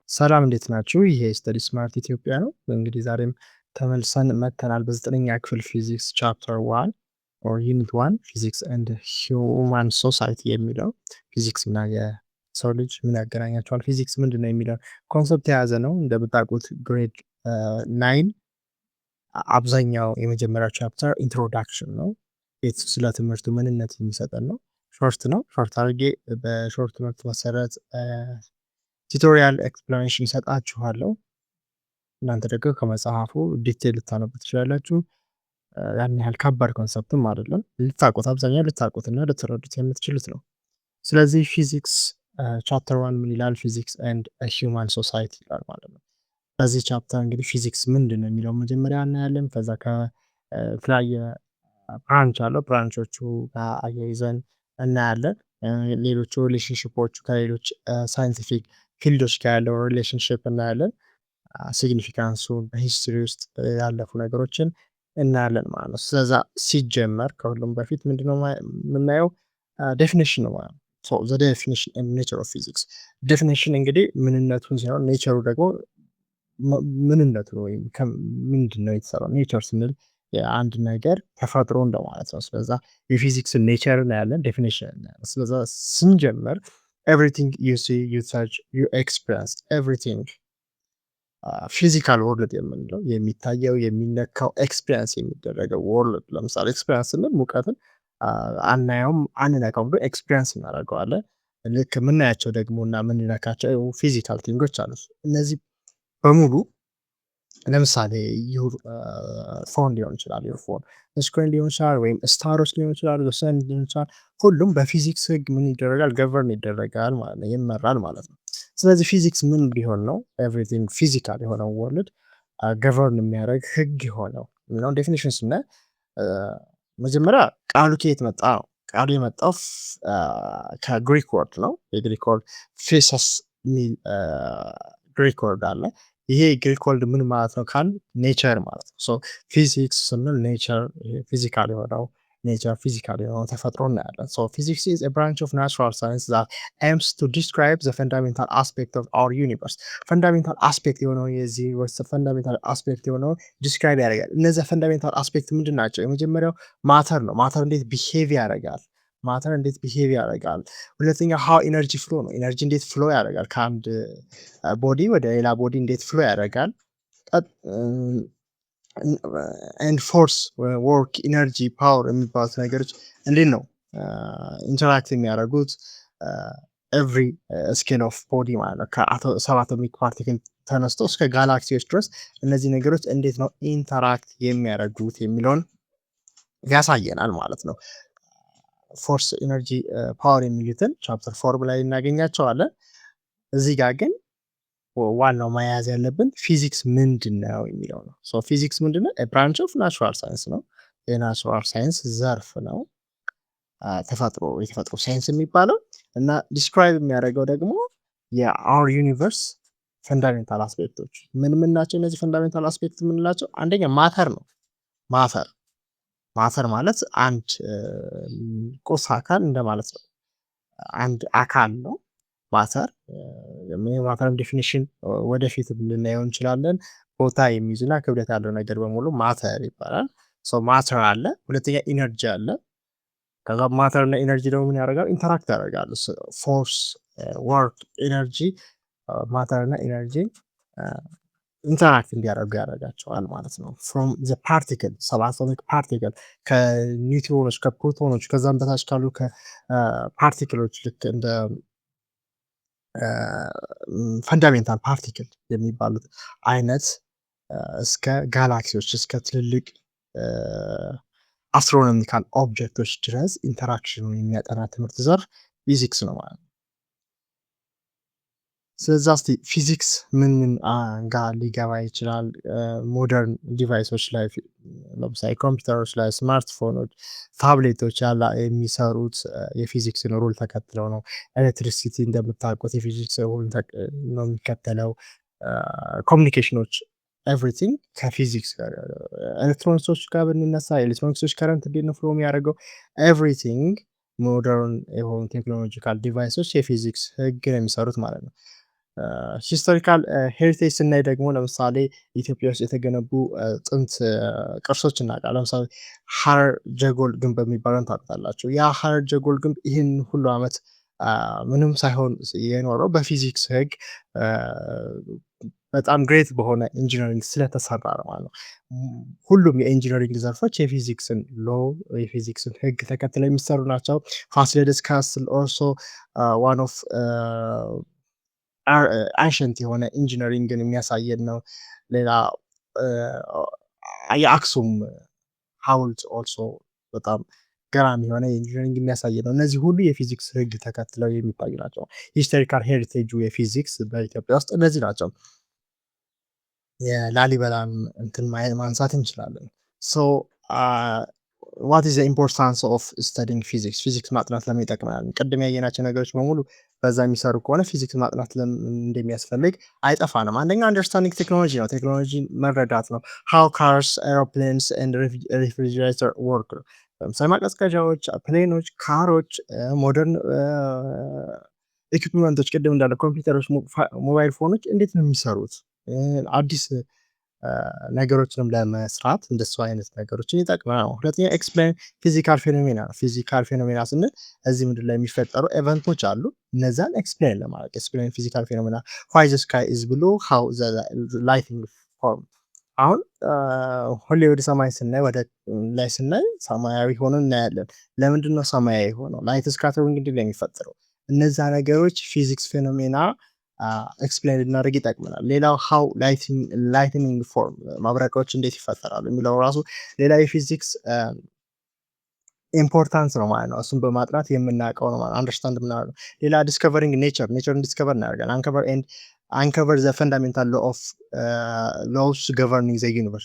ሰላም እንዴት ናችሁ? ይሄ ስተዲ ስማርት ኢትዮጵያ ነው። እንግዲህ ዛሬም ተመልሰን መጥተናል በ9ኛ ክፍል ፊዚክስ ቻፕተር 1 ኦር ዩኒት 1 ፊዚክስ ኤንድ ሂውማን ሶሳይቲ የሚለው ፊዚክስ እና የሰው ልጅ ምን ያገናኛቸዋል፣ ፊዚክስ ምንድን ነው የሚለው ኮንሰፕት የያዘ ነው። እንደምታውቁት ግሬድ 9 አብዛኛው የመጀመሪያው ቻፕተር ኢንትሮዳክሽን ነው። ስለ ትምህርቱ ምንነት የሚሰጠን ነው። ሾርት ነው። ሾርት አድርጌ በሾርት ትምህርት መሰረት ቱቶሪያል ኤክስፕላኔሽን ይሰጣችኋለሁ። እናንተ ደግሞ ከመጽሐፉ ዲቴል ልታነቡ ትችላላችሁ። ያን ያህል ከባድ ኮንሰፕትም አይደለም። ልታውቁት አብዛኛው ልታውቁትና ልትረዱት የምትችሉት ነው። ስለዚህ ፊዚክስ ቻፕተር 1 ምን ይላል? ፊዚክስ ኤንድ ሂውማን ሶሳይቲ ይላል ማለት ነው። በዚህ ቻፕተር እንግዲህ ፊዚክስ ምንድን ነው የሚለው መጀመሪያ እናያለን። ከዛ ከተለያየ ብራንች አለው፣ ብራንቾቹ ጋር አያይዘን እናያለን። ሌሎቹ ሪሌሽንሽፖቹ ከሌሎች ሳይንቲፊክ ፊልዶች ጋር ያለው ሪሌሽንሽፕ እናያለን። ሲግኒፊካንሱ በሂስትሪ ውስጥ ያለፉ ነገሮችን እናያለን ማለት ነው። ስለዛ ሲጀመር ከሁሉም በፊት ምንድነው የምናየው? ዴፊኒሽን ነው ማለት ነው። ዘ ዴፊኒሽን ኤንድ ኔቸር ኦፍ ፊዚክስ። ዴፊኒሽን እንግዲህ ምንነቱን ሲሆን ኔቸሩ ደግሞ ምንነቱ ነው ወይም ምንድን ነው የተሰራው። ኔቸር ስንል የአንድ ነገር ተፈጥሮ እንደማለት ነው። ስለዛ የፊዚክስን ኔቸር እናያለን፣ ዴፊኒሽን እናያለን። ስለዛ ስንጀምር everything you see, you touch, you experience everything ፊዚካል ወርልድ የምንለው የሚታየው የሚነካው ኤክስፒሪየንስ የሚደረገው ወርልድ። ለምሳሌ ኤክስፒሪየንስ ስንል ሙቀትን አናየውም አንነካውም፣ ግን ኤክስፒሪየንስ እናደርገዋለን። ልክ የምናያቸው ደግሞ እና የምንነካቸው ፊዚካል ቲንጎች አሉ። እነዚህ በሙሉ ለምሳሌ ፎን ሊሆን ይችላል፣ ፎን ስክሪን ሊሆን ይችላል፣ ወይም ስታሮች ሊሆን ይችላል፣ ሰን ሊሆን ይችላል። ሁሉም በፊዚክስ ህግ ምን ይደረጋል? ገቨርን ይደረጋል ማለት ነው፣ ይመራል ማለት ነው። ስለዚህ ፊዚክስ ምን ቢሆን ነው ኤቭሪቲንግ ፊዚካል የሆነው ወርልድ ገቨርን የሚያደርግ ህግ የሆነው የሚለውን ዴፊኒሽን ስናይ መጀመሪያ ቃሉ ከየት መጣ ነው። ቃሉ የመጣው ከግሪክ ወርድ ነው። የግሪክ ወርድ ፊሲስ የሚል ግሪክ ወርድ አለ። ይሄ ግሪክ ወርድ ምን ማለት ነው ካል ኔቸር ማለት ነው። ሶ ፊዚክስ ስንል ኔቸር ፊዚካል የሆነው ኔቸር ፊዚካል የሆነው ተፈጥሮ እናያለን። ሶ ፊዚክስ ኢዝ ኤ ብራንች ኦፍ ናቹራል ሳይንስ ዛት ኤምስ ቱ ዲስክራይብ ዘ ፈንዳሜንታል አስፔክት ኦፍ አወር ዩኒቨርስ። ፈንዳሜንታል አስፔክት የሆነው የዚህ ዩኒቨርስ ፈንዳሜንታል አስፔክት የሆነው ዲስክራይብ ያደርጋል። እነዚያ ፈንዳሜንታል አስፔክት ምንድን ናቸው? የመጀመሪያው ማተር ነው። ማተር እንዴት ቢሄቭ ያደርጋል? ማተር እንዴት ቢሄቭ ያደርጋል? ሁለተኛ ሃው ኢነርጂ ፍሎ ነው። ኢነርጂ እንዴት ፍሎ ያደርጋል? ከአንድ ቦዲ ወደ ሌላ ቦዲ እንዴት ፍሎ ያደርጋል? ኤንድ ፎርስ ወርክ ኢነርጂ ፓወር የሚባሉት ነገሮች እንዴት ነው ኢንተራክት የሚያደርጉት? ኤቭሪ ስኬል ኦፍ ቦዲ ማለት ነው። ከሰባቶሚክ ፓርቲክል ተነስቶ እስከ ጋላክሲዎች ድረስ እነዚህ ነገሮች እንዴት ነው ኢንተራክት የሚያደርጉት የሚለውን ያሳየናል ማለት ነው። ፎርስ ኢነርጂ ፓወር የሚሉትን ቻፕተር 4 ላይ እናገኛቸዋለን። እዚህ ጋር ግን ዋናው መያዝ ያለብን ፊዚክስ ምንድን ነው የሚለው ነው። ሶ ፊዚክስ ምንድን ነው? ብራንች ኦፍ ናቹራል ሳይንስ ነው። የናቹራል ሳይንስ ዘርፍ ነው የተፈጥሮ ሳይንስ የሚባለው እና ዲስክራይብ የሚያደርገው ደግሞ የአውር ዩኒቨርስ ፈንዳሜንታል አስፔክቶች ምን ናቸው? እነዚህ ፈንዳሜንታል አስፔክት የምንላቸው አንደኛ ማተር ነው። ማተር ማለት አንድ ቁስ አካል እንደማለት ነው። አንድ አካል ነው ማተር። የማተርን ዴፊኒሽን ወደፊት ልናየው እንችላለን። ቦታ የሚይዝና ክብደት ያለው ነገር በሙሉ ማተር ይባላል። ሶ ማተር አለ። ሁለተኛ ኢነርጂ አለ። ከዛ ማተር እና ኢነርጂ ደግሞ ምን ያደርጋል? ኢንተራክት ያደርጋሉ። ፎርስ ወርክ ኢነርጂ ማተር እና ኢነርጂ ኢንተራክት እንዲያደርጉ ያደርጋቸዋል ማለት ነው። ፍሮም ዘ ፓርቲክል ሰብአቶሚክ ፓርቲክል ከኒውትሮኖች ከፕሮቶኖች ከዛም በታች ካሉ ከፓርቲክሎች ልክ እንደ ፈንዳሜንታል ፓርቲክል የሚባሉት አይነት እስከ ጋላክሲዎች እስከ ትልልቅ አስትሮኖሚካል ኦብጀክቶች ድረስ ኢንተራክሽኑን የሚያጠና ትምህርት ዘርፍ ፊዚክስ ነው ማለት ነው። ስለዛ እስቲ ፊዚክስ ምን ጋር ሊገባ ይችላል? ሞደርን ዲቫይሶች ላይ ለምሳሌ ኮምፒውተሮች ላይ፣ ስማርትፎኖች፣ ታብሌቶች ያላ የሚሰሩት የፊዚክስን ሩል ተከትለው ነው። ኤሌክትሪሲቲ እንደምታውቁት የፊዚክስ ሩል ነው የሚከተለው። ኮሚኒኬሽኖች ኤቭሪቲንግ ከፊዚክስ ጋር። ኤሌክትሮኒክሶች ጋር ብንነሳ ኤሌክትሮኒክሶች ከረንት እንዴት ነው ፍሎ የሚያደርገው? ኤቭሪቲንግ ሞደርን የሆኑ ቴክኖሎጂካል ዲቫይሶች የፊዚክስ ህግ ነው የሚሰሩት ማለት ነው። ሂስቶሪካል ሄሪቴጅ ስናይ ደግሞ ለምሳሌ ኢትዮጵያ ውስጥ የተገነቡ ጥንት ቅርሶች እናውቃለን። ለምሳሌ ሀረር ጀጎል ግንብ የሚባለውን ታውቃላችሁ። ያ ሀረር ጀጎል ግንብ ይህን ሁሉ ዓመት ምንም ሳይሆን የኖረው በፊዚክስ ህግ በጣም ግሬት በሆነ ኢንጂነሪንግ ስለተሰራ ነው ማለት ነው። ሁሉም የኢንጂነሪንግ ዘርፎች የፊዚክስን የፊዚክስን ህግ ተከትለው የሚሰሩ ናቸው። ፋሲለደስ ካስል ኦልሶ ዋን ኦፍ አንሸንት የሆነ ኢንጂነሪንግን የሚያሳየን ነው። ሌላ የአክሱም ሐውልት ኦልሶ በጣም ገራሚ የሆነ ኢንጂነሪንግ የሚያሳይ ነው። እነዚህ ሁሉ የፊዚክስ ህግ ተከትለው የሚታዩ ናቸው። ሂስቶሪካል ሄሪቴጁ የፊዚክስ በኢትዮጵያ ውስጥ እነዚህ ናቸው። የላሊበላን እንትን ማንሳት እንችላለን። ሶ ዋት ኢዝ ዘ ኢምፖርታንስ ኦፍ ስተዲንግ ፊዚክስ? ፊዚክስ ማጥናት ለምን ይጠቅመናል? ቅድም ያየናቸው ነገሮች በሙሉ በዛ የሚሰሩ ከሆነ ፊዚክስ ማጥናት ለምን እንደሚያስፈልግ አይጠፋንም። አንደኛ አንደርስታንዲንግ ቴክኖሎጂ ነው። ቴክኖሎጂ መረዳት ነው። ሃው ካርስ ኤሮፕሌንስ ኤንድ ሬፍሪጀሬተር ወርክ ነው። ለምሳሌ ማቀዝቀዣዎች፣ ፕሌኖች፣ ካሮች፣ ሞደርን ኢኩፕመንቶች ቅድም እንዳለ ኮምፒውተሮች፣ ሞባይል ፎኖች እንዴት ነው የሚሰሩት? አዲስ ነገሮችንም ለመስራት እንደሱ አይነት ነገሮችን ይጠቅመናል። ሁለተኛ ኤክስፕሌን ፊዚካል ፌኖሜና ነው። ፊዚካል ፌኖሜና ስንል እዚህ ምድር ላይ የሚፈጠሩ ኤቨንቶች አሉ። እነዛን ኤክስፕሌን ለማድረግ ኤክስፕሌን ፊዚካል ፌኖሜና ዋይ ዘ ስካይ ኢዝ ብሉ ሃው ዘ ላይቲንግ ፎርም። አሁን ሁሌ ወደ ሰማይ ስናይ ወደ ላይ ስናይ ሰማያዊ ሆኖ እናያለን። ለምንድን ነው ሰማያዊ ሆነው? ላይት ስካተሪንግ እንዴት ነው የሚፈጠረው? እነዛ ነገሮች ፊዚክስ ፌኖሜና ኤክስፕሌን ልናደርግ ይጠቅመናል። ሌላው ሃው ላይትኒንግ ፎርም ማብረቂያዎች እንዴት ይፈጠራሉ የሚለው ራሱ ሌላ የፊዚክስ ኢምፖርታንስ ነው ማለት ነው። እሱን በማጥናት የምናውቀው ነው ማለት አንደርስታንድ የምናደርገው። ሌላ ዲስከቨሪንግ ኔቸርን ዲስከቨር እናደርጋለን። አንከቨር ዘ ፈንዳሜንታል ሎውስ ገቨርኒንግ ዘ ዩኒቨርስ።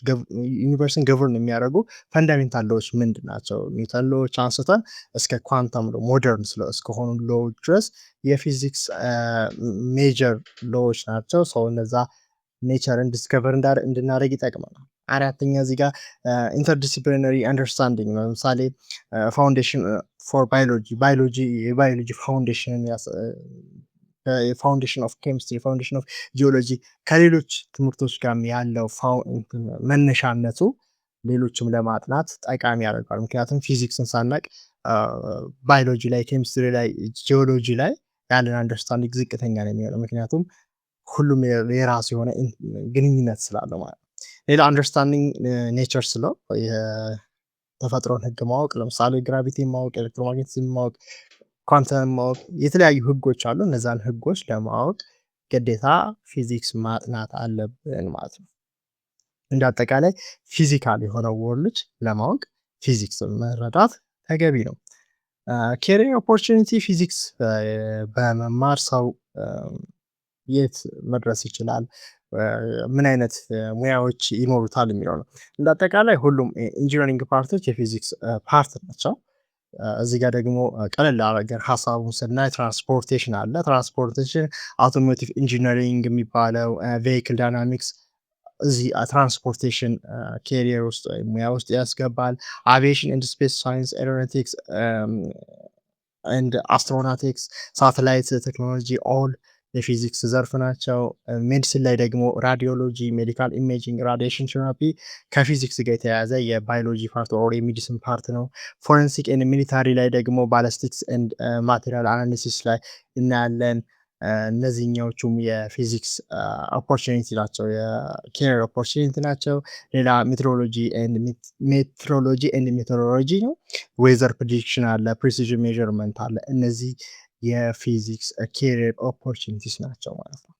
ዩኒቨርስን ገቨርን የሚያደርጉ ፈንዳሜንታል ሎዎች ምንድን ናቸው? ኒውተን ሎዎች አንስተን እስከ ኳንተም ሎ ሞደርን እስከሆኑ ሎዎች ድረስ የፊዚክስ ሜጀር ሎዎች ናቸው። ሰው እነዛ ኔቸርን ዲስከቨር እንድናደርግ ይጠቅመናል። አራተኛ እዚህ ጋር ኢንተርዲሲፕሊነሪ አንደርስታንዲንግ ነው። ለምሳሌ ፋውንዴሽን ፎር ባዮሎጂ የባዮሎጂ ፋውንዴሽን ኦፍ ኬሚስትሪ፣ ፋውንዴሽን ኦፍ ጂኦሎጂ ከሌሎች ትምህርቶች ጋር ያለው መነሻነቱ ሌሎችም ለማጥናት ጠቃሚ ያደርጋል። ምክንያቱም ፊዚክስን ሳናቅ ባዮሎጂ ላይ፣ ኬሚስትሪ ላይ፣ ጂኦሎጂ ላይ ያለን አንደርስታንዲንግ ዝቅተኛ ነው የሚሆነው። ምክንያቱም ሁሉም የራሱ የሆነ ግንኙነት ስላለው ማለት ነው። ሌላ አንደርስታንዲንግ ኔቸር ስለው የተፈጥሮን ህግ ማወቅ፣ ለምሳሌ ግራቪቲን ማወቅ፣ ኤሌክትሮማግኔቲዝም ማወቅ፣ ኳንተም ማወቅ፣ የተለያዩ ህጎች አሉ። እነዛን ህጎች ለማወቅ ግዴታ ፊዚክስ ማጥናት አለብን ማለት ነው። እንደ አጠቃላይ ፊዚካል የሆነው ወርልድ ለማወቅ ፊዚክስ መረዳት ተገቢ ነው። ኬሪየር ኦፖርቹኒቲ ፊዚክስ በመማር ሰው የት መድረስ ይችላል? ምን አይነት ሙያዎች ይኖሩታል የሚለው ነው። እንደ አጠቃላይ ሁሉም ኢንጂነሪንግ ፓርቶች የፊዚክስ ፓርት ናቸው። እዚህ ጋር ደግሞ ቀለል አድርገን ሀሳቡን ስናይ ትራንስፖርቴሽን አለ። ትራንስፖርቴሽን አውቶሞቲቭ ኢንጂነሪንግ የሚባለው ቬሂክል ዳይናሚክስ እዚህ ትራንስፖርቴሽን ኬሪየር ውስጥ ሙያ ውስጥ ያስገባል። አቪዬሽን ኤንድ ስፔስ ሳይንስ፣ ኤሮኖቲክስ ኤንድ አስትሮናቲክስ፣ ሳተላይት ቴክኖሎጂ ኦል የፊዚክስ ዘርፍ ናቸው። ሜዲሲን ላይ ደግሞ ራዲዮሎጂ፣ ሜዲካል ኢሜጂንግ፣ ራዲዬሽን ቴራፒ ከፊዚክስ ጋር የተያያዘ የባዮሎጂ ፓርት ኦር የሜዲሲን ፓርት ነው። ፎረንሲክ ኤንድ ሚሊታሪ ላይ ደግሞ ባላስቲክስ ኤንድ ማቴሪያል አናሊሲስ ላይ እናያለን። እነዚህኛዎቹም የፊዚክስ ኦፖርቹኒቲ ናቸው፣ የኬሪየር ኦፖርቹኒቲ ናቸው። ሌላ ሜትሮሎጂ ኤንድ ሜትሮሎጂ ነው። ዌዘር ፕሪዲክሽን አለ፣ ፕሪሲዥን ሜዥርመንት አለ። እነዚህ የፊዚክስ ኬሪየር ኦፖርቹኒቲስ ናቸው ማለት ነው።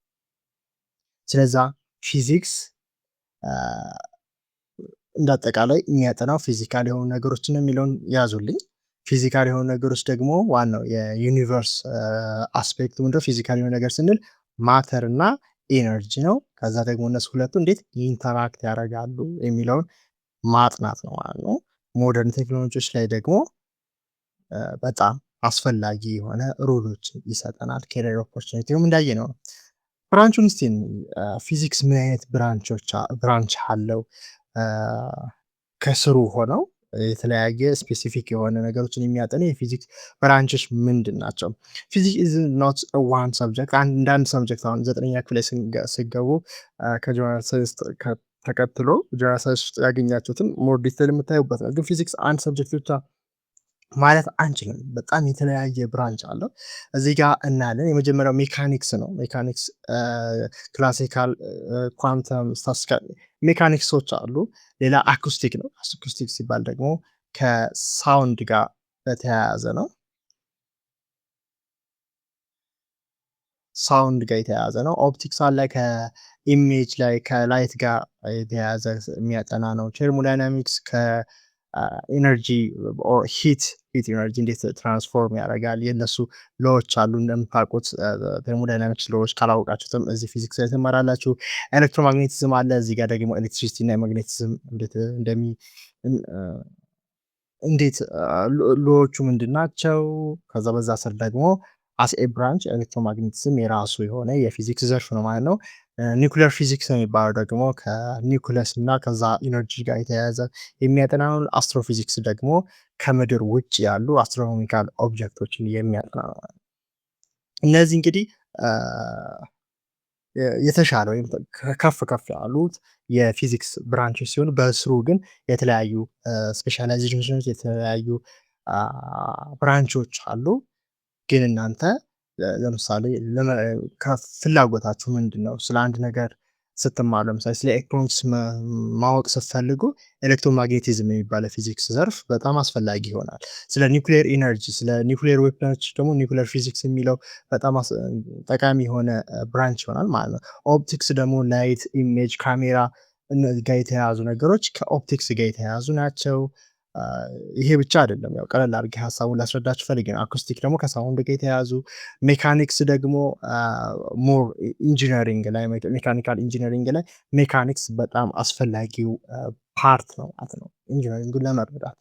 ስለዛ ፊዚክስ እንዳጠቃላይ የሚያጠናው ፊዚካል የሆኑ ነገሮችን የሚለውን ያዙልኝ። ፊዚካል የሆኑ ነገሮች ደግሞ ዋናው የዩኒቨርስ አስፔክቱ ምንድነው? ፊዚካል የሆነ ነገር ስንል ማተር እና ኤነርጂ ነው። ከዛ ደግሞ እነሱ ሁለቱ እንዴት ኢንተራክት ያደርጋሉ የሚለውን ማጥናት ነው ማለት ነው። ሞደርን ቴክኖሎጂዎች ላይ ደግሞ በጣም አስፈላጊ የሆነ ሩሎች ይሰጠናል። ኬሪየር ኦፖርቹኒቲውም እንዳየ ነው። ብራንቹን እስቲ ፊዚክስ ምን አይነት ብራንች አለው? ከስሩ ሆነው የተለያየ ስፔሲፊክ የሆነ ነገሮችን የሚያጠኑ የፊዚክስ ብራንቾች ምንድን ናቸው? ፊዚክስ ኢዝ ኖት ዋን ሰብጀክት እንደ አንድ ሰብጀክት አሁን 9ኛ ክፍል ላይ ሲገቡ ከጀነራል ሳይንስ ተቀጥሎ ጀነራል ሳይንስ ውስጥ ያገኛችሁትን ሞር ዲቴል የምታዩበት ነው። ግን ፊዚክስ አንድ ሰብጀክት ብቻ ማለት አንችልም። በጣም የተለያየ ብራንች አለው። እዚህ ጋር እናያለን። የመጀመሪያው ሜካኒክስ ነው። ሜካኒክስ ክላሲካል፣ ኳንተም፣ ስታቲስቲካል ሜካኒክሶች አሉ። ሌላ አኩስቲክ ነው። አኩስቲክ ሲባል ደግሞ ከሳውንድ ጋር በተያያዘ ነው። ሳውንድ ጋር የተያያዘ ነው። ኦፕቲክስ አለ ከኢሜጅ ላይ ከላይት ጋር የተያያዘ የሚያጠና ነው። ቴርሞዳይናሚክስ ከኢነርጂ ሂት ኢነርጂ እንዴት ትራንስፎርም ያደርጋል የነሱ ሎዎች አሉ እንደምታውቁት። ቴርሞዳይናሚክስ ሎዎች ካላወቃችሁትም እዚህ ፊዚክስ ላይ ትማራላችሁ። ኤሌክትሮማግኔቲዝም አለ። እዚህ ጋር ደግሞ ኤሌክትሪሲቲ እና ማግኔቲዝም እንዴት ሎዎቹ ምንድን ናቸው? ከዛ በዛ ስር ደግሞ አስ ኤ ብራንች ኤሌክትሮማግኔቲዝም የራሱ የሆነ የፊዚክስ ዘርፍ ነው ማለት ነው። ኒውክሊየር ፊዚክስ የሚባለው ደግሞ ከኒውክለስ እና ከዛ ኢነርጂ ጋር የተያያዘ የሚያጠና ነው። አስትሮፊዚክስ ደግሞ ከምድር ውጭ ያሉ አስትሮኖሚካል ኦብጀክቶችን የሚያጠና ነው። እነዚህ እንግዲህ የተሻለ ወይም ከፍ ከፍ ያሉት የፊዚክስ ብራንቾች ሲሆኑ በስሩ ግን የተለያዩ ስፔሻላይዜሽኖች የተለያዩ ብራንቾች አሉ። ግን እናንተ ለምሳሌ ፍላጎታችሁ ምንድነው? ስለ አንድ ነገር ስትማሩ ለምሳሌ ስለ ኤሌክትሮኒክስ ማወቅ ስትፈልጉ ኤሌክትሮማግኔቲዝም የሚባለው ፊዚክስ ዘርፍ በጣም አስፈላጊ ይሆናል። ስለ ኒውክሊየር ኢነርጂ፣ ስለ ኒውክሊየር ዌፐኖች ደግሞ ኒውክሊየር ፊዚክስ የሚለው በጣም ጠቃሚ የሆነ ብራንች ይሆናል ማለት ነው። ኦፕቲክስ ደግሞ ላይት፣ ኢሜጅ፣ ካሜራ እነዚህ ጋር የተያያዙ ነገሮች ከኦፕቲክስ ጋር የተያያዙ ናቸው። ይሄ ብቻ አይደለም። ያው ቀለል አድርጌ ሀሳቡን ላስረዳችሁ ፈልጌ ነው። አኩስቲክ ደግሞ ከሳውንድ ጋር የተያያዙ፣ ሜካኒክስ ደግሞ ሞር ኢንጂነሪንግ ላይ ሜካኒካል ኢንጂነሪንግ ላይ ሜካኒክስ በጣም አስፈላጊው ፓርት ነው ማለት ነው ኢንጂነሪንጉን ለመረዳት።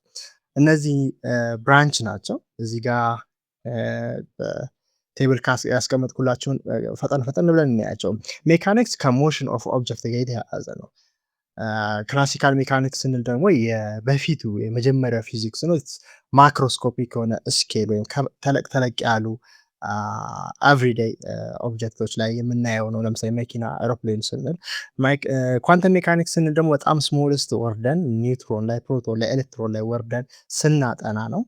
እነዚህ ብራንች ናቸው። እዚህ ጋር ቴብል ያስቀመጥኩላችሁን ፈጠን ፈጠን ብለን እናያቸው። ሜካኒክስ ከሞሽን ኦፍ ኦብጀክት ጋር የተያያዘ ነው። ክላሲካል ሜካኒክስ ስንል ደግሞ በፊቱ የመጀመሪያ ፊዚክስ ነው። ማክሮስኮፒክ የሆነ ስኬል ወይም ተለቅ ተለቅ ያሉ ኤቭሪዴይ ኦብጀክቶች ላይ የምናየው ነው። ለምሳሌ መኪና፣ አውሮፕሌን ስንል። ኳንተም ሜካኒክስ ስንል ደግሞ በጣም ስሞልስት ወርደን ኒውትሮን ላይ፣ ፕሮቶን ላይ፣ ኤሌክትሮን ላይ ወርደን ስናጠና ነው።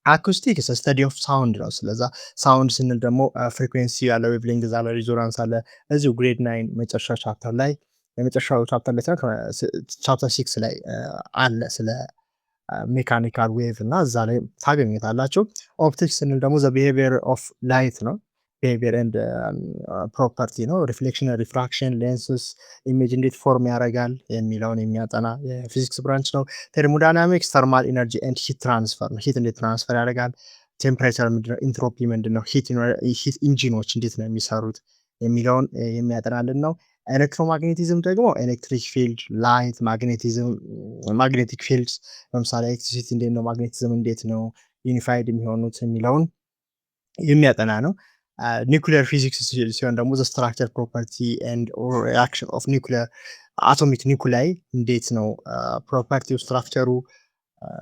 አኩስቲክ ስተዲ ኦፍ ሳውንድ ነው። ስለዛ ሳውንድ ስንል ደግሞ ፍሪኩዌንሲ ያለ፣ ዌቭሌንግዝ አለ፣ ሪዞናንስ አለ። እዚሁ ግሬድ 9 መጨረሻ ቻፕተር ላይ የመጨረሻው ቻፕተር ላይ ቻፕተር 6 ላይ አለ ስለ ሜካኒካል ዌቭ እና እዛ ላይ ታገኙታላችሁ። ኦፕቲክስ ስንል ደግሞ ዘ ቢሄቪየር ኦፍ ላይት ነው። ቢሄቪየር ኤንድ ፕሮፐርቲ ነው። ሪፍሌክሽን፣ ሪፍራክሽን፣ ሌንስስ፣ ኢሜጅ እንዴት ፎርም ያደርጋል የሚለውን የሚያጠና የፊዚክስ ብራንች ነው። ቴርሞዳይናሚክስ ተርማል ኢነርጂ ኤንድ ሂት ትራንስፈር ነው። ሂት እንዴት ትራንስፈር ያደርጋል፣ ቴምፕሬቸር ምንድነው፣ ኢንትሮፒ ምንድነው፣ ሂት ኢንጂኖች እንዴት ነው የሚሰሩት የሚለውን የሚያጠናልን ነው። ኤሌክትሮማግኔቲዝም ደግሞ ኤሌክትሪክ ፊልድ፣ ላይት፣ ማግኔቲዝም፣ ማግኔቲክ ፊልድስ ለምሳሌ ኤሌክትሪሲቲ እንዴት ነው፣ ማግኔቲዝም እንዴት ነው ዩኒፋይድ የሚሆኑት የሚለውን የሚያጠና ነው። ኒውክሊየር ፊዚክስ ሲሆን ደግሞ ዘ ስትራክቸር ፕሮፐርቲ ኤንድ ሪአክሽን ኦፍ ኒውክሊየር አቶሚክ ኒውክላይ እንዴት ነው ፕሮፐርቲው ስትራክቸሩ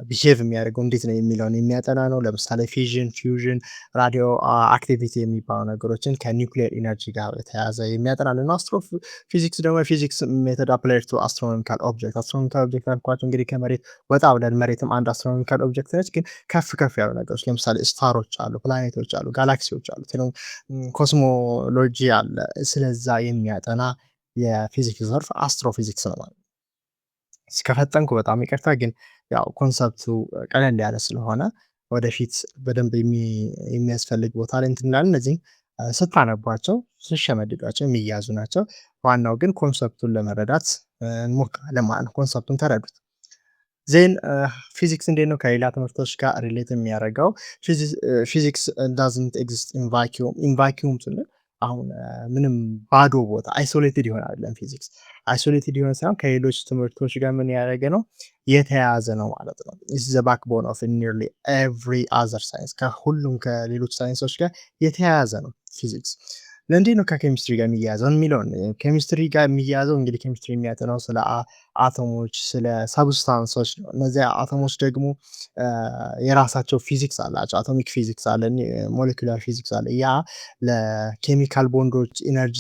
ቢሄቭ የሚያደርገው እንዴት ነው የሚለውን የሚያጠና ነው። ለምሳሌ ፊዥን፣ ፊውዥን፣ ራዲዮ አክቲቪቲ የሚባሉ ነገሮችን ከኒውክሊየር ኢነርጂ ጋር የተያያዘ የሚያጠናል ነው። አስትሮፊዚክስ ደግሞ ፊዚክስ ሜተድ አፕላይድ ቱ አስትሮኖሚካል ኦብጀክት። አስትሮኖሚካል ኦብጀክት ያልኳቸው እንግዲህ ከመሬት ወጣ ብለን መሬትም አንድ አስትሮኖሚካል ኦብጀክት ነች፣ ግን ከፍ ከፍ ያሉ ነገሮች ለምሳሌ ስታሮች አሉ፣ ፕላኔቶች አሉ፣ ጋላክሲዎች አሉ፣ ኮስሞሎጂ አለ። ስለዛ የሚያጠና የፊዚክስ ዘርፍ አስትሮፊዚክስ ነው ማለት ነው። ከፈጠንኩ በጣም ይቅርታ፣ ግን ያው ኮንሰፕቱ ቀለል ያለ ስለሆነ ወደፊት በደንብ የሚያስፈልግ ቦታ ላይ እንትን እንላለን። እነዚህ ስታነቧቸው ስሸመድዷቸው የሚያዙ ናቸው። ዋናው ግን ኮንሰፕቱን ለመረዳት እንሞክራለን ማለት ነው። ኮንሰፕቱን ተረዱት። ዜን ፊዚክስ እንዴት ነው ከሌላ ትምህርቶች ጋር ሪሌት የሚያደርገው? ፊዚክስ ዳዝንት ኤግዚስት ኢን ቫኪዩም። ኢን ቫኪዩም ስንል አሁን ምንም ባዶ ቦታ አይሶሌትድ ይሆናል። ፊዚክስ አይሶሌትድ የሆነ ሳይሆን ከሌሎች ትምህርቶች ጋር ምን ያደረገ ነው የተያያዘ ነው ማለት ነው። ኢትስ ዘ ባክቦን ኦፍ ኒርሊ ኤቭሪ አዘር ሳይንስ። ከሁሉም ከሌሎች ሳይንሶች ጋር የተያያዘ ነው ፊዚክስ። ለእንዴት ነው ከኬሚስትሪ ጋር የሚያያዘው የሚለውን ኬሚስትሪ ጋር የሚያያዘው እንግዲህ ኬሚስትሪ የሚያጠናው ስለ አቶሞች፣ ስለ ሰብስታንሶች ነው። እነዚያ አቶሞች ደግሞ የራሳቸው ፊዚክስ አላቸው። አቶሚክ ፊዚክስ አለ፣ ሞሌኩላር ፊዚክስ አለ። ያ ለኬሚካል ቦንዶች፣ ኢነርጂ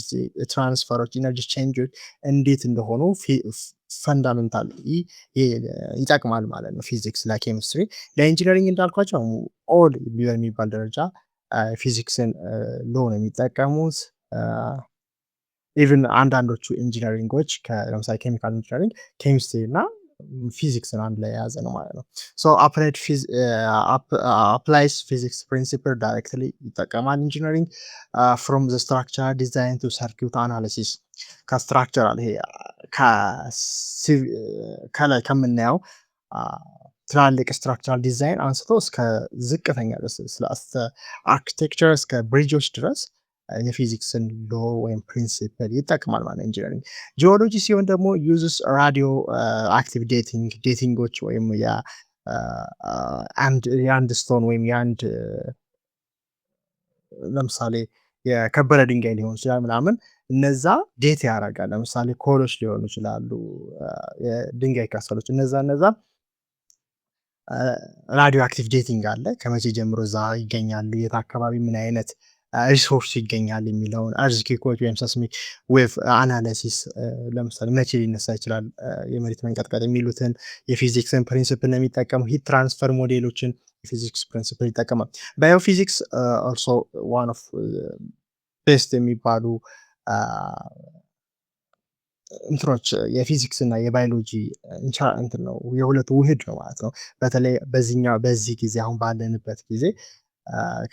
ትራንስፈሮች፣ ኢነርጂ ቼንጆች እንዴት እንደሆኑ ፈንዳሜንታል ይጠቅማል ማለት ነው ፊዚክስ ለኬሚስትሪ። ለኢንጂነሪንግ እንዳልኳቸው ኦል በሚባል ደረጃ ፊዚክስን ሎ ነው የሚጠቀሙት። ኢቭን አንዳንዶቹ ኢንጂነሪንጎች ለምሳሌ ኬሚካል ኢንጂነሪንግ ኬሚስትሪ እና ፊዚክስን አንድ ላይ የያዘ ነው ማለት ነው። ሶ አፕላይስ ፊዚክስ ፕሪንሲፕል ዳይሬክትሊ ይጠቀማል ኢንጂነሪንግ ፍሮም ዘ ስትራክቸር ዲዛይን ቱ ሰርኪዩት አናሊሲስ ከስትራክቸራል ይሄ ከላይ ከምናየው ትላልቅ ስትራክቸራል ዲዛይን አንስቶ እስከ ዝቅተኛ ድረስ ስለ አርኪቴክቸር እስከ ብሪጆች ድረስ የፊዚክስን ሎ ወይም ፕሪንሲፕል ይጠቅማል ማለት ኢንጂነሪንግ። ጂኦሎጂ ሲሆን ደግሞ ዩዝስ ራዲዮ አክቲቭ ዴቲንጎች ወይም የአንድ ስቶን ወይም የአንድ ለምሳሌ የከበረ ድንጋይ ሊሆን ይችላል ምናምን እነዛ ዴት ያደርጋል። ለምሳሌ ኮሎች ሊሆኑ ይችላሉ፣ የድንጋይ ከሰሎች እነዛ ራዲዮ አክቲቭ ዴቲንግ አለ። ከመቼ ጀምሮ እዛ ይገኛሉ፣ የት አካባቢ ምን አይነት ሪሶርስ ይገኛል የሚለውን አርዝኪኮች ወይም ሰስሚክ ዌቭ አናሊሲስ ለምሳሌ መቼ ሊነሳ ይችላል የመሬት መንቀጥቀጥ የሚሉትን የፊዚክስን ፕሪንሲፕል ነው የሚጠቀሙ። ሂት ትራንስፈር ሞዴሎችን የፊዚክስ ፕሪንሲፕል ይጠቀማል። ባዮፊዚክስ ኦልሶ ዋን ኦፍ ቤስት የሚባሉ እንትኖች የፊዚክስ እና የባዮሎጂ እንትን ነው፣ የሁለቱ ውህድ ነው ማለት ነው። በተለይ በዚህ ጊዜ አሁን ባለንበት ጊዜ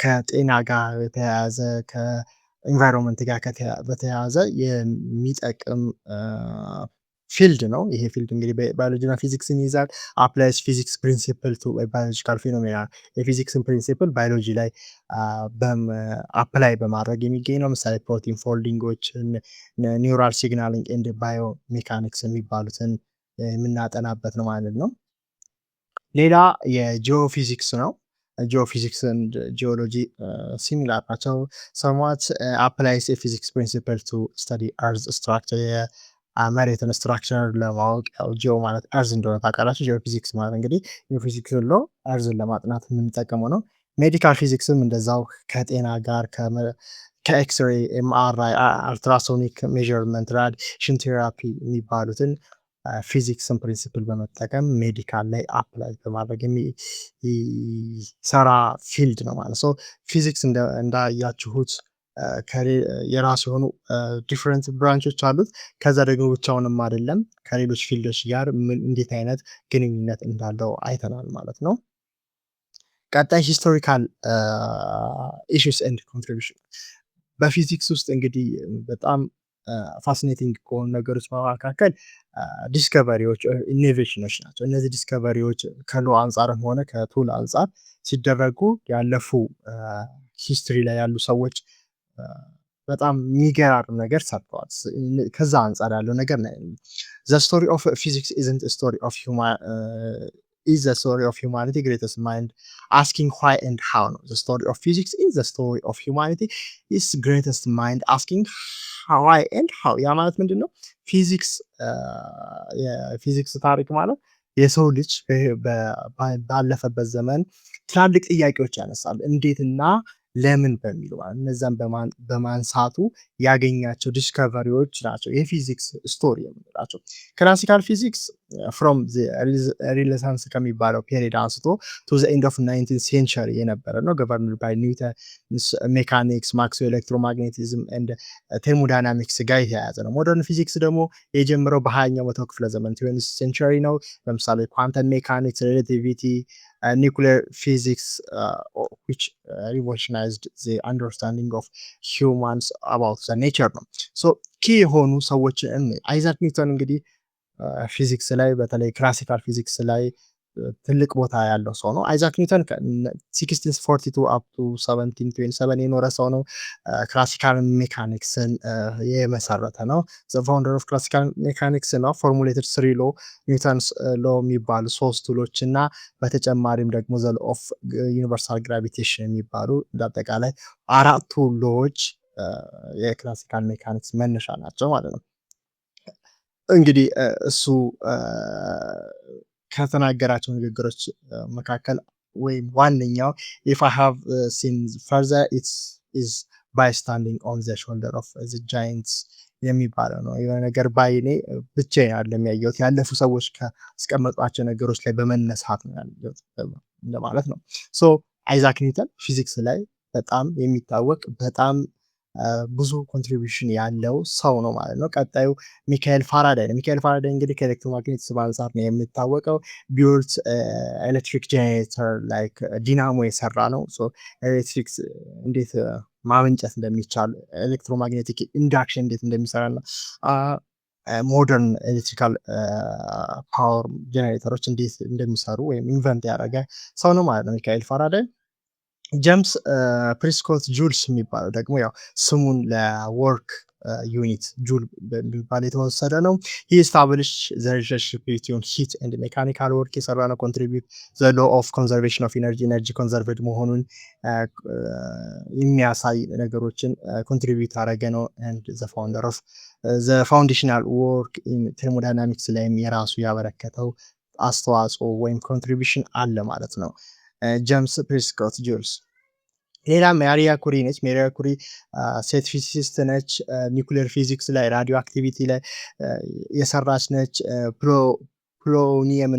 ከጤና ጋር የተያያዘ ከኢንቫይሮንመንት ጋር በተያያዘ የሚጠቅም ፊልድ ነው። ይሄ ፊልድ እንግዲህ ባዮሎጂና ፊዚክስን ይይዛል። አፕላይስ ፊዚክስ ፕሪንሲፕል ቱ ባዮሎጂካል ፊኖሜና የፊዚክስን ፕሪንሲፕል ባዮሎጂ ላይ አፕላይ በማድረግ የሚገኝ ነው። ምሳሌ ፕሮቲን ፎልዲንጎችን፣ ኒውራል ሲግናሊንግ ኤንድ ባዮ ሜካኒክስ የሚባሉትን የምናጠናበት ነው ማለት ነው። ሌላ የጂኦፊዚክስ ነው። ጂኦፊዚክስ ኤንድ ጂኦሎጂ ሲሚላር ናቸው። ሰምዋት አፕላይስ የፊዚክስ ፕሪንሲፕል ቱ ስተዲ አርዝ ስትራክቸር መሬትን ስትራክቸር ለማወቅ ጂኦ ማለት አርዝ እንደሆነ ታውቃላችሁ። ጂኦፊዚክስ ማለት እንግዲህ ጂኦፊዚክስ ሎ አርዝን ለማጥናት የምንጠቀመው ነው። ሜዲካል ፊዚክስም እንደዛው ከጤና ጋር ከኤክስሬ፣ ኤምአርአይ፣ አልትራሶኒክ ሜዥርመንት፣ ራዲሽን ቴራፒ የሚባሉትን ፊዚክስን ፕሪንሲፕል በመጠቀም ሜዲካል ላይ አፕላይ በማድረግ የሚሰራ ፊልድ ነው ማለት ነው። ፊዚክስ እንዳያችሁት የራሱ የሆኑ ዲፍረንት ብራንቾች አሉት። ከዛ ደግሞ ብቻውንም አይደለም ከሌሎች ፊልዶች ጋር እንዴት አይነት ግንኙነት እንዳለው አይተናል ማለት ነው። ቀጣይ ሂስቶሪካል ኢሹስ ኤንድ ኮንትሪቢሽን በፊዚክስ ውስጥ እንግዲህ በጣም ፋሲኔቲንግ ከሆኑ ነገሮች መካከል ዲስከቨሪዎች፣ ኢኖቬሽኖች ናቸው። እነዚህ ዲስከቨሪዎች ከሎ አንጻርም ሆነ ከቱል አንጻር ሲደረጉ ያለፉ ሂስትሪ ላይ ያሉ ሰዎች በጣም የሚገራርም ነገር ሰርተዋል። ከዛ አንጻር ያለው ነገር ዘ ስቶሪ ኦፍ ፊዚክስ ኢዝንት ስቶሪ ኦፍ is the story of humanity greatest mind asking why and how ነው። the story of physics is the story of humanity is greatest mind asking why and how ያ ማለት ምንድን ነው? የፊዚክስ ታሪክ ማለት የሰው ልጅ ባለፈበት ዘመን ትላልቅ ጥያቄዎች ያነሳል፣ እንዴትና ለምን በሚሉ እነዛን በማንሳቱ ያገኛቸው ዲስከቨሪዎች ናቸው የፊዚክስ ስቶሪ የምንላቸው። ክላሲካል ፊዚክስ ፍሮም ሪኔሳንስ ከሚባለው ፔሪድ አንስቶ ቱ ዘ ኤንድ ኦፍ 19 ሴንቸሪ የነበረ ነው። ገቨርንድ ባይ ኒውተን ሜካኒክስ፣ ማክስዌል ኤሌክትሮማግኔቲዝም ኤንድ ቴርሞዳይናሚክስ ጋር የተያያዘ ነው። ሞደርን ፊዚክስ ደግሞ የጀመረው በ20ኛው መቶ ክፍለ ዘመን 20th ሴንቸሪ ነው። ለምሳሌ ኳንተም ሜካኒክስ፣ ሬላቲቪቲ፣ nuclear physics which revolutionized the understanding of humans about the nature ነው። ሶ ኪ የሆኑ ሰዎች አይዛክ ኒውተን እንግዲህ ፊዚክስ ላይ በተለይ ክላሲካል ፊዚክስ ላይ ትልቅ ቦታ ያለው ሰው ነው። አይዛክ ኒውተን 1642 up to 1727 የኖረ ሰው ነው። ክላሲካል ሜካኒክስን የመሰረተ ነው። the founder of classical mechanics ነው። formulated 3 law ኒውተንስ ሎ የሚባሉ 3 ሎች እና በተጨማሪም ደግሞ the law of universal gravitation የሚባሉ እንዳጠቃላይ 4ቱ ሎዎች የክላሲካል ሜካኒክስ መነሻ ናቸው ማለት ነው። እንግዲህ እሱ ከተናገራቸው ንግግሮች መካከል ወይም ዋነኛው if I have seen further it is by standing on the shoulder of the giants የሚባለው ነው። የሆነ ነገር ባይኔ ብቻዬን አይደለም ያየሁት ያለፉ ሰዎች ካስቀመጧቸው ነገሮች ላይ በመነሳት ነው ያየሁት እንደማለት ነው። ሶ አይዛክ ኒውተን ፊዚክስ ላይ በጣም የሚታወቅ በጣም ብዙ ኮንትሪቢሽን ያለው ሰው ነው ማለት ነው። ቀጣዩ ሚካኤል ፋራዳይ ነው። ሚካኤል ፋራዳይ እንግዲህ ከኤሌክትሮማግኔቲዝም አንፃር ነው የሚታወቀው። ቢውልት ኤሌክትሪክ ጄኔሬተር ላይክ ዲናሞ የሰራ ነው። ኤሌክትሪክ እንዴት ማመንጨት እንደሚቻል ኤሌክትሮማግኔቲክ ኢንዳክሽን እንዴት እንደሚሰራና ሞደርን ኤሌክትሪካል ፓወር ጄኔሬተሮች እንዴት እንደሚሰሩ ወይም ኢንቨንት ያደረገ ሰው ነው ማለት ነው ሚካኤል ፋራዳይ። ጀምስ ፕሪስኮት ጁልስ የሚባለው ደግሞ ያው ስሙን ለወርክ ዩኒት ጁል በሚባል የተወሰደ ነው። ሂ ስታብሊሽ ዘ ሪሌሽንሺፕ ቢትዊን ሂት ኤንድ ሜካኒካል ወርክ የሰራ ነው። ኮንትሪቢዩት ዘ ሎ ኦፍ ኮንዘርቬሽን ኦፍ ኢነርጂ ኢነርጂ ኮንዘርቬድ መሆኑን የሚያሳይ ነገሮችን ኮንትሪቢዩት አደረገ ነው። ኤንድ ዘ ፋውንደር ኦፍ ዘ ፋውንዴሽናል ወርክ ኢን ቴርሞዳይናሚክስ ላይም የራሱ ያበረከተው አስተዋጽኦ ወይም ኮንትሪቢሽን አለ ማለት ነው ጀምስ ፕሪስኮት ጁልስ። ሌላ ማሪያ ኩሪ ነች። ማሪያ ኩሪ ሴት ፊዚሲስት ነች። ኒውክሊየር ፊዚክስ ላይ ራዲዮ አክቲቪቲ ላይ የሰራች ነች። ፖሎኒየም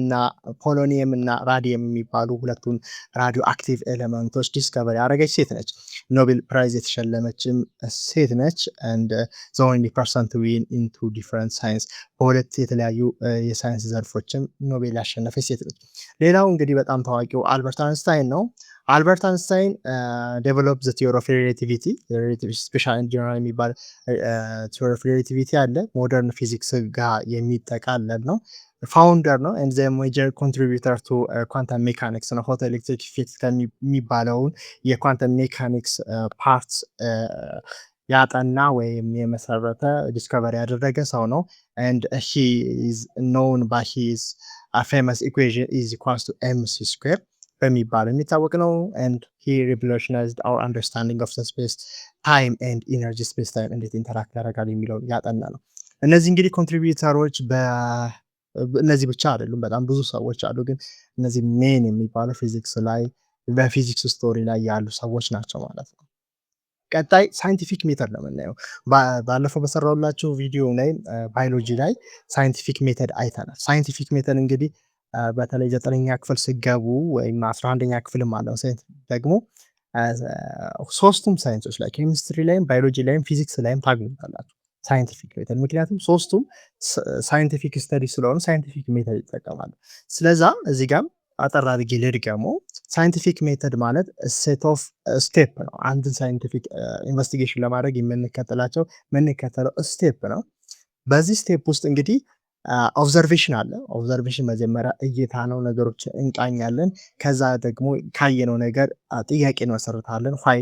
እና ራዲየም የሚባሉ ሁለቱን ራዲዮ አክቲቭ ኤሌመንቶች ዲስከቨር ያደረገች ሴት ነች። ኖቤል ፕራይዝ የተሸለመችም ሴት ነች። and the only person to win into different science በሁለት የተለያዩ የሳይንስ ዘርፎችም ኖቤል ያሸነፈች ሴት ነች። ሌላው እንግዲህ በጣም ታዋቂው አልበርት አንስታይን ነው። አልበርት አንስታይን ዴቨሎፕ ዘ ቲዮሪ ኦፍ ሪሌቲቪቲ ስፔሻል ኤንድ ጀነራል የሚባል ቲዮሪ ኦፍ ሪሌቲቪቲ አለ። ሞደርን ፊዚክስ ጋር የሚጠቃለል ነው። ፋውንደር ነው and the major contributor to quantum mechanics ነው። ፎቶ ኤሌክትሪክ ኢፌክት ከሚባለውን የኳንተም ሜካኒክስ ፓርት ያጠና ወይም የመሰረተ ዲስከቨሪ ያደረገ ሰው ነው። and he is known by his famous equation is equals to mc square በሚባል የሚታወቅ ነው። and he revolutionized our understanding of the space time and energy space time እንዴት ኢንተራክት ያደርጋል የሚለውን ያጠና ነው። እነዚህ እንግዲህ ኮንትሪቢዩተሮች እነዚህ ብቻ አይደሉም፣ በጣም ብዙ ሰዎች አሉ። ግን እነዚህ ሜን የሚባሉ ፊዚክስ ላይ በፊዚክስ ስቶሪ ላይ ያሉ ሰዎች ናቸው ማለት ነው። ቀጣይ ሳይንቲፊክ ሜተድ ነው የምናየው። ባለፈው በሰራሁላችሁ ቪዲዮ ላይ ባዮሎጂ ላይ ሳይንቲፊክ ሜተድ አይተናል። ሳይንቲፊክ ሜተድ እንግዲህ በተለይ 9ኛ ክፍል ሲገቡ ወይም 11ኛ ክፍልም አለው ሳይንስ ደግሞ ሶስቱም ሳይንሶች ላይ ኬሚስትሪ ላይም ባዮሎጂ ላይም ፊዚክስ ላይም ታገኙታላችሁ ሳይንቲፊክ ሜተድ። ምክንያቱም ሶስቱም ሳይንቲፊክ ስተዲ ስለሆኑ ሳይንቲፊክ ሜተድ ይጠቀማሉ። ስለዛ እዚህ ጋር አጠር አድርጌ ልድገመው። ሳይንቲፊክ ሜተድ ማለት ሴት ኦፍ ስቴፕ ነው። አንድን ሳይንቲፊክ ኢንቨስቲጌሽን ለማድረግ የምንከተለው ስቴፕ ነው። በዚህ ስቴፕ ውስጥ እንግዲህ ኦብዘርቬሽን አለ። ኦብዘርቬሽን መጀመሪያ እይታ ነው፣ ነገሮችን እንቃኛለን። ከዛ ደግሞ ካየነው ነገር ጥያቄ እንመሰርታለን፣ ዋይ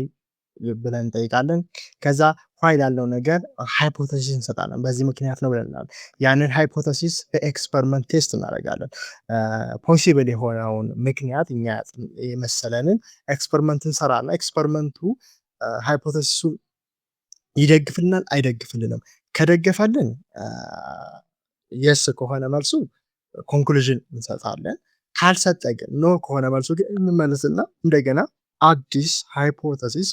ብለን እንጠይቃለን። ከዛ ዋይ ላለው ነገር ሃይፖቴሲስ እንሰጣለን። በዚህ ምክንያት ነው ብለናል። ያንን ሃይፖቴሲስ በኤክስፐሪመንት ቴስት እናደርጋለን። ፖሲብል የሆነውን ምክንያት እኛ የመሰለንን ኤክስፐሪመንት እንሰራና ኤክስፐሪመንቱ ሃይፖቴሲሱን ይደግፍልናል አይደግፍልንም። ከደገፈልን የስ ከሆነ መልሱ ኮንክሉዥን እንሰጣለን። ካልሰጠ ግን ኖ ከሆነ መልሱ ግን እንመለስና እንደገና አዲስ ሃይፖቴሲስ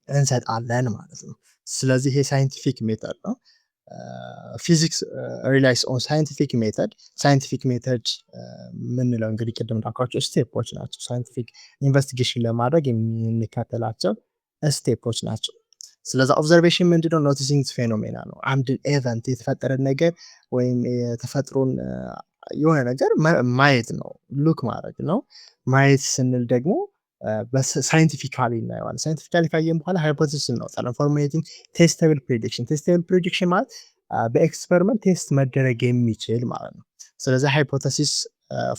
እንሰጣለን ማለት ነው። ስለዚህ ይሄ ሳይንቲፊክ ሜተድ ነው። ፊዚክስ ሪላይስ ኦን ሳይንቲፊክ ሜተድ። ሳይንቲፊክ ሜተድ የምንለው እንግዲህ ቅድም እንዳልኳቸው ስቴፖች ናቸው። ሳይንቲፊክ ኢንቨስቲጌሽን ለማድረግ የምንከተላቸው ስቴፖች ናቸው። ስለዚህ ኦብዘርቬሽን ምንድነው? ኖቲሲንግ ፌኖሜና ነው። አንድ ኤቨንት የተፈጠረ ነገር ወይም የተፈጥሮን የሆነ ነገር ማየት ነው፣ ሉክ ማድረግ ነው። ማየት ስንል ደግሞ በሳይንቲፊካሊ እናየዋለን። ሳይንቲፊካሊ ካየን በኋላ ሃይፖቴሲስ እናወጣለን። ፎርሙሌቲንግ ቴስተብል ፕሬዲክሽን። ቴስተብል ፕሬዲክሽን ማለት በኤክስፐሪመንት ቴስት መደረግ የሚችል ማለት ነው። ስለዚህ ሃይፖቴሲስ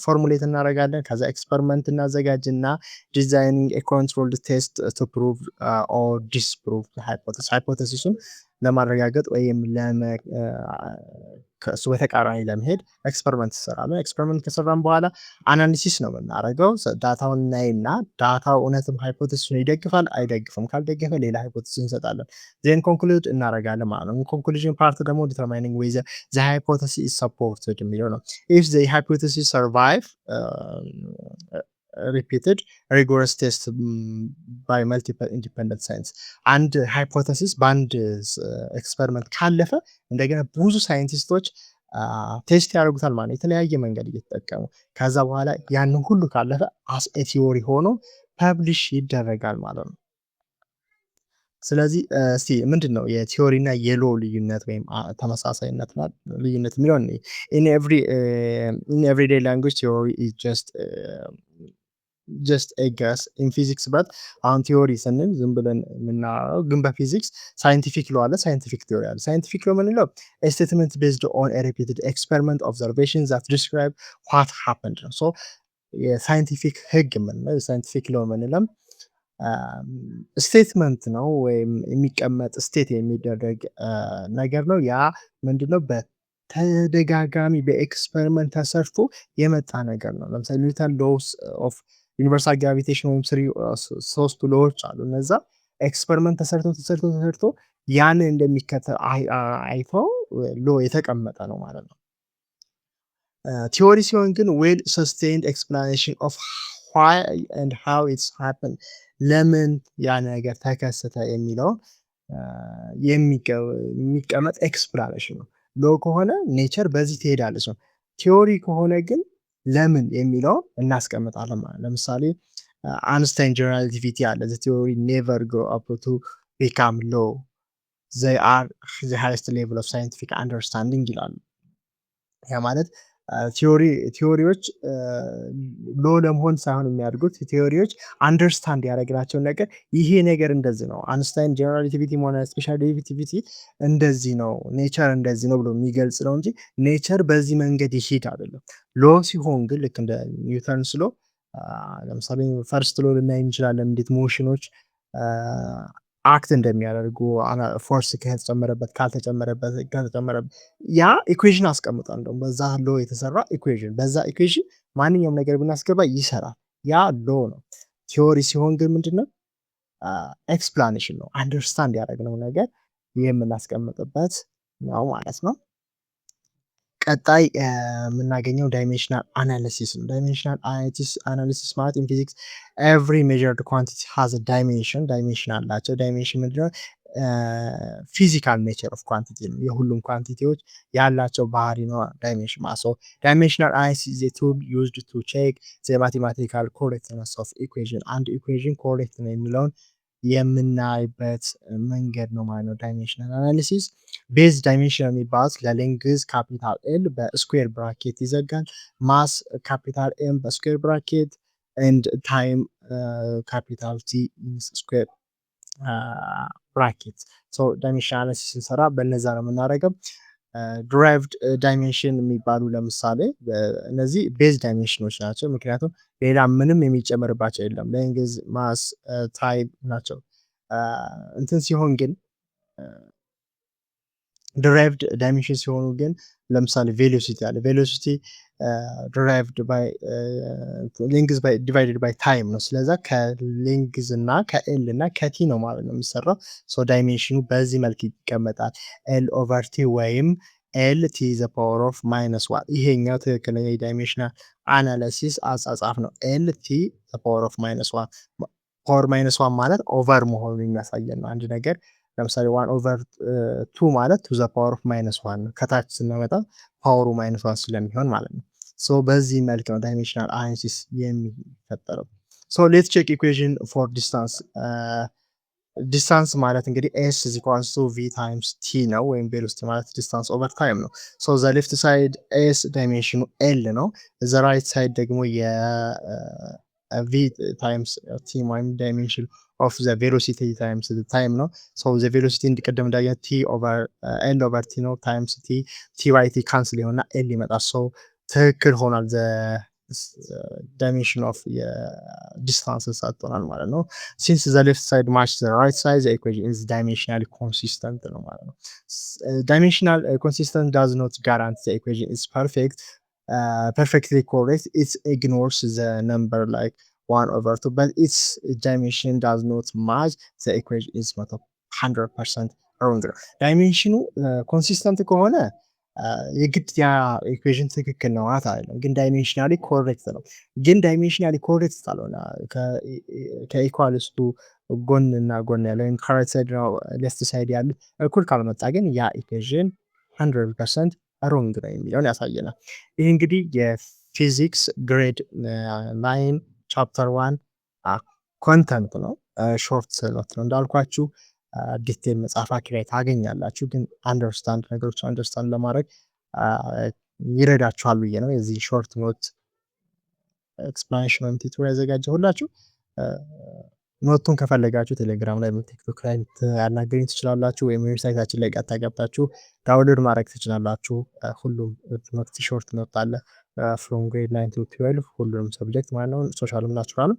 ፎርሙሌት እናደርጋለን። ከዛ ኤክስፐሪመንት እናዘጋጅና ዲዛይኒንግ ኤ ኮንትሮልድ ቴስት ቱ ፕሩቭ ኦር ዲስፕሩቭ ሃይፖቴሲስ። ሃይፖቴሲሱን ለማረጋገጥ ወይም ከእሱ በተቃራኒ ለመሄድ ኤክስፐሪመንት ትሰራለን። ኤክስፐሪመንት ከሰራን በኋላ አናሊሲስ ነው የምናደርገው። ዳታውን እናይና ዳታው እውነትም ሃይፖቴሲሱን ይደግፋል አይደግፍም፣ ካልደገፈ ሌላ ሃይፖቴሲስ እንሰጣለን። ዜን ኮንክሉድ እናደርጋለን ማለት ነው። ኮንክሉዥን ፓርት ደግሞ ዲተርማይኒንግ ዌዘር ዘ ሃይፖቴሲስ ኢዝ ሰፖርትድ የሚለው ነው። ኢፍ ዘ ሃይፖቴሲስ ሰርቫይቭ ሪፒትድ ሪጎረስ ቴስት ባይ መልቲፕል ኢንዲፔንደንት ሳይንስ። አንድ ሃይፖቴሲስ በአንድ ኤክስፐሪመንት ካለፈ እንደገና ብዙ ሳይንቲስቶች ቴስት ያደርጉታል ማለት ነው፣ የተለያየ መንገድ እየተጠቀሙ። ከዛ በኋላ ያንን ሁሉ ካለፈ አስ ኤ ቲዮሪ ሆኖ ፐብሊሽ ይደረጋል ማለት ነው። ስለዚህ እስቲ ምንድን ነው የቲዮሪ እና የሎ ልዩነት ወይም ተመሳሳይነትና ልዩነት የሚለውን ኢን ኤቭሪዴይ ላንጉጅ ቲዮሪ ኢዝ ጀስት ኤ ገስ ኢን ፊዚክስ በት አሁን ቲዮሪ ስንል ዝም ብለን የምናየው ግን በፊዚክስ ሳይንቲፊክ ሎ አለ፣ ሳይንቲፊክ ቲዮሪ አለ። ሳይንቲፊክ ሎ የምንለው ስቴትመንት ቤዝድ ኦን ሪፒትድ ኤክስፐሪመንት ኦብዘርቬሽን ዛት ዲስክራይብ ዋት ሃፐንድ ነው። ሶ የሳይንቲፊክ ህግ የምንለው የሳይንቲፊክ ሎ የምንለው ስቴትመንት ነው ወይም የሚቀመጥ ስቴት የሚደረግ ነገር ነው። ያ ምንድነው በተደጋጋሚ በኤክስፐሪመንት ተሰርቶ የመጣ ነገር ነው። ለምሳሌ ኒውተን ሎስ ኦፍ ዩኒቨርሳል ግራቪቴሽን ወይም ሶስቱ ሎዎች አሉ። እነዛ ኤክስፐሪመንት ተሰርቶ ያንን እንደሚከተል አይተው ሎ የተቀመጠ ነው ማለት ነው። ቲዮሪ ሲሆን ግን ዌል ሰስቴንድ ኤክስፕላኔሽን ኦፍ ዋይ ኤንድ ሃው ኢትስ ሃፕን፣ ለምን ያ ነገር ተከሰተ የሚለውን የሚቀመጥ ኤክስፕላኔሽን ነው። ሎ ከሆነ ኔቸር በዚህ ትሄዳለች ነው። ቲዮሪ ከሆነ ግን ለምን የሚለውን እናስቀምጣለን ማለት። ለምሳሌ አንስታይን ጀነራል ሪሌቲቪቲ አለ። ዘ ቲዮሪ ኔቨር ጎ አፕ ቱ ቢካም ሎ ዘይ አር ዘ ሃይስት ሌቭል ኦፍ ሳይንቲፊክ አንደርስታንዲንግ ይላሉ። ያ ማለት ቲዮሪዎች ሎ ለመሆን ሳይሆን የሚያድጉት ቲዮሪዎች አንደርስታንድ ያደረግናቸውን ነገር ይሄ ነገር እንደዚህ ነው፣ አንስታይን ጀነራል ሪሌቲቪቲ ሆነ ስፔሻል ሪሌቲቪቲ እንደዚህ ነው፣ ኔቸር እንደዚህ ነው ብሎ የሚገልጽ ነው እንጂ ኔቸር በዚህ መንገድ ይሄድ አይደለም። ሎ ሲሆን ግን ልክ እንደ ኒውተንስ ሎ ለምሳሌ ፈርስት ሎ ልናይ እንችላለን፣ እንዴት ሞሽኖች አክት እንደሚያደርጉ ፎርስ ከተጨመረበት ካልተጨመረበት ያ ኢኩዌሽን አስቀምጧል። እንደውም በዛ ሎ የተሰራ ኢኩዌሽን፣ በዛ ኢኩዌሽን ማንኛውም ነገር ብናስገባ ይሰራል። ያ ሎ ነው። ቲዮሪ ሲሆን ግን ምንድነው ኤክስፕላኔሽን ነው፣ አንደርስታንድ ያደረግነው ነገር የምናስቀምጥበት ነው ማለት ነው። ቀጣይ የምናገኘው ዳይሜንሽናል አናሊሲስ ነው። ዳይሜንሽናል አናሊሲስ ማለት ኢን ፊዚክስ ኤቭሪ ሜዠርድ ኳንቲቲ ሃዝ ዳይሜንሽን አላቸው። ዳይሜንሽን ምንድነው? ፊዚካል ኔቸር ኦፍ ኳንቲቲ ነው። የሁሉም ኳንቲቲዎች ያላቸው ባህሪ ነው ዳይሜንሽን ማለት ነው። ዳይሜንሽናል አናሊሲስ ኢዝ ኤ ቱል ዩዝድ ቱ ቼክ ዘ ማቴማቲካል ኮሬክትነስ ኦፍ ኢኩዌሽን። አንድ ኢኩዌሽን ኮሬክት ነው የሚለውን የምናይበት መንገድ ነው ማለት ነው ዳይሜንሽናል አናሊሲስ። ቤዝ ዳይሜንሽን የሚባሉት ለሌንግዝ ካፒታል ኤል በስኩዌር ብራኬት ይዘጋል፣ ማስ ካፒታል ኤም በስኩዌር ብራኬት ኤንድ ታይም ካፒታል ቲ ስኩዌር ብራኬት። ሶ ዳይሜንሽናል አናሊሲስ ስንሰራ በነዛ ነው የምናደርገው። ዲራይቭድ ዳይሜንሽን የሚባሉ ለምሳሌ እነዚህ ቤዝ ዳይሜንሽኖች ናቸው፣ ምክንያቱም ሌላ ምንም የሚጨመርባቸው የለም። ሌንግዝ፣ ማስ፣ ታይም ናቸው። እንትን ሲሆን ግን ዲራይቭድ ዳይሜንሽን ሲሆኑ ግን ለምሳሌ ቬሎሲቲ አለ። ቬሎሲቲ ዲራይቭድ ባይ ሌንግዝ ዲቫይድድ ባይ ታይም ነው። ስለዛ ከሌንግዝ እና ከኤል እና ከቲ ነው ማለት ነው የሚሰራው። ሶ ዳይሜንሽኑ በዚህ መልክ ይቀመጣል። ኤል ኦቨር ቲ ወይም ኤል ቲ ዘ ፓወር ኦፍ ማይነስ ዋን። ይሄኛው ትክክለኛ የዳይሜንሽናል አናሊሲስ አጻጻፍ ነው። ኤል ቲ ዘ ፓወር ኦፍ ማይነስ ዋን። ፓወር ማይነስ ዋን ማለት ኦቨር መሆኑን የሚያሳየን ነው አንድ ነገር። ለምሳሌ ዋን ኦቨር ቱ ማለት ቱ ዘ ፓወር ኦፍ ማይነስ ዋን ነው። ከታች ስናመጣ ፓወሩ ማይነስ ዋን ስለሚሆን ማለት ነው። ሶ በዚህ መልክ ነው ዳይሜንሽናል አናሊሲስ የሚፈጠረው። ሶ ሌትስ ቼክ ኢኩዌሽን ፎር ዲስታንስ። ዲስታንስ ማለት እንግዲህ ኤስ ኢዝ ኢኳልስ ቱ ቪ ታይምስ ቲ ነው፣ ወይም ቬሎሲቲ ማለት ዲስታንስ ኦቨር ታይም ነው። ሶ ዘ ሌፍት ሳይድ ኤስ ዳይሜንሽኑ ኤል ነው። ዘ ራይት ሳይድ ደግሞ የቪ ታይምስ ቲ ወይም ዳይሜንሽን ኦፍ ዘ ቬሎሲቲ ታይምስ ታይም ነው። ሶ ዘ ቬሎሲቲ እንዲቀደም እንዳየ ቲ ኦቨር ኤል ኦቨር ቲ ነው ታይምስ ቲ ባይ ቲ ካንስል ይሆንና ኤል ይመጣል። ሶ ትክክል ሆኗል። ዳይሜንሽን ኦፍ የዲስታንስ ሰጥቶናል ማለት ነው። ሲንስ ዘ ሌፍት ሳይድ ማች ዘ ራይት ሳይድ ዘ ኢኩዌሽን ኢዝ ዳይሜንሽናሊ ኮንሲስተንት ነው ማለት ነው። ዳይሜንሽናል ኮንሲስተንት ዳዝ ኖት ጋራንቲ ዘ ኢኩዌሽን ኢዝ perfectly correct. It ignores the number like 1/2, but its dimension does not match the equation is 100% wrong ነው። ዳይሜንሽኑ ኮንሲስተንት ከሆነ የግድ ያ ኢኩዌሽን ትክክል ነው ማለት አይደለም፣ ግን ዳይሜንሽናሊ ኮሬክት ነው። ግን ዳይሜንሽናሊ ኮሬክት ካልሆነ ከኢኳልስቱ ጎን እና ጎን ያለ ወይም ከራይት ሳይድ እና ሌፍት ሳይድ ያለ እኩል ካልመጣ ግን ያ ኢኩዌሽን 100% ሮንግ ነው የሚለውን ያሳየናል። ይህ እንግዲህ የፊዚክስ ግሬድ 9 ቻፕተር 1 ኮንተንት ነው። ሾርት ኖት ነው እንዳልኳችሁ። ዲቴል መጽሐፋችሁ ላይ ታገኛላችሁ። ግን ነገሮች አንደርስታንድ ለማድረግ ይረዳችኋል ብዬ ነው የዚህ ሾርት ኖት ኤክስፕላኔሽን ወይም ቲቶር ያዘጋጀሁላችሁ። ኖቱን ከፈለጋችሁ ቴሌግራም ላይ፣ ቲክቶክ ላይ ያናገኝ ትችላላችሁ፣ ወይም ዌብሳይታችን ላይ ቀጥታ ገብታችሁ ዳውንሎድ ማድረግ ትችላላችሁ። ሁሉም ትምህርት ሾርት ኖት አለ ፍሮም ግሬድ 9 to 12 ሁሉም ሰብጀክት ማለት ነው። ሶሻልም ናቹራልም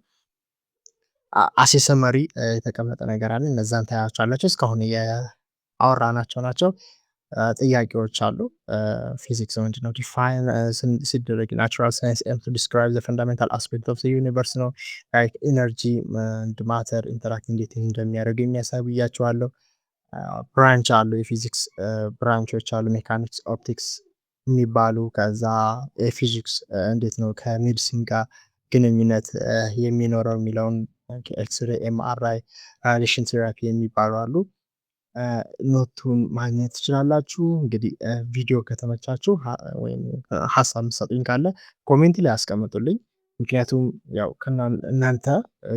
አሴሰመሪ የተቀመጠ ነገር አለ። እነዛን ታያቻላችሁ። እስካሁን የአወራናቸው ናቸው። ጥያቄዎች አሉ። ፊዚክስ ምንድነው ዲፋይን ሲደረግ ናቹራል ሳይንስ ኤም ቱ ዲስክራይብ ዘ ፈንዳሜንታል አስፔክት ኦፍ ዘ ዩኒቨርስ ነው። ላይክ ኢነርጂ ኤንድ ማተር ኢንተራክት እንዴት እንደሚያደርጉ የሚያሳይ ብያቸዋለሁ። ብራንች አሉ፣ የፊዚክስ ብራንቾች አሉ፣ ሜካኒክስ፣ ኦፕቲክስ የሚባሉ። ከዛ የፊዚክስ እንዴት ነው ከሜዲሲን ጋር ግንኙነት የሚኖረው የሚለውን ኤክስሬ፣ ኤምአርአይ፣ ራዲሽን ቴራፒ የሚባሉ አሉ። ኖቱን ማግኘት ትችላላችሁ። እንግዲህ ቪዲዮ ከተመቻችሁ ወይም ሀሳብ የምትሰጡኝ ካለ ኮሜንት ላይ አስቀምጡልኝ። ምክንያቱም ያው እናንተ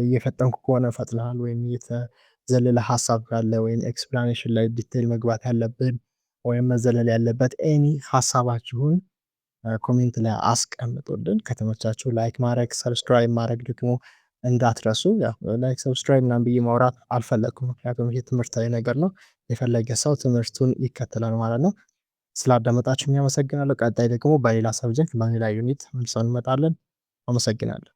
እየፈጠንኩ ከሆነ ፈጥነሃል ወይም የተዘለለ ሀሳብ ካለ ወይም ኤክስፕላኔሽን ላይ ዲቴይል መግባት ያለብን ወይም መዘለል ያለበት ኤኒ ሀሳባችሁን ኮሜንት ላይ አስቀምጡልን። ከተመቻችሁ ላይክ ማድረግ፣ ሰብስክራይብ ማድረግ ደግሞ እንዳትረሱ። ያው ላይክ ሰብስክራይብ ምናምን ብዬ ማውራት አልፈለግኩም፣ ምክንያቱም ይሄ ትምህርታዊ ነገር ነው። የፈለገ ሰው ትምህርቱን ይከተላል ማለት ነው። ስላዳመጣችሁ አመሰግናለሁ። ቀጣይ ደግሞ በሌላ ሰብጀክት በሌላ ዩኒት መልሰን እንመጣለን። አመሰግናለሁ።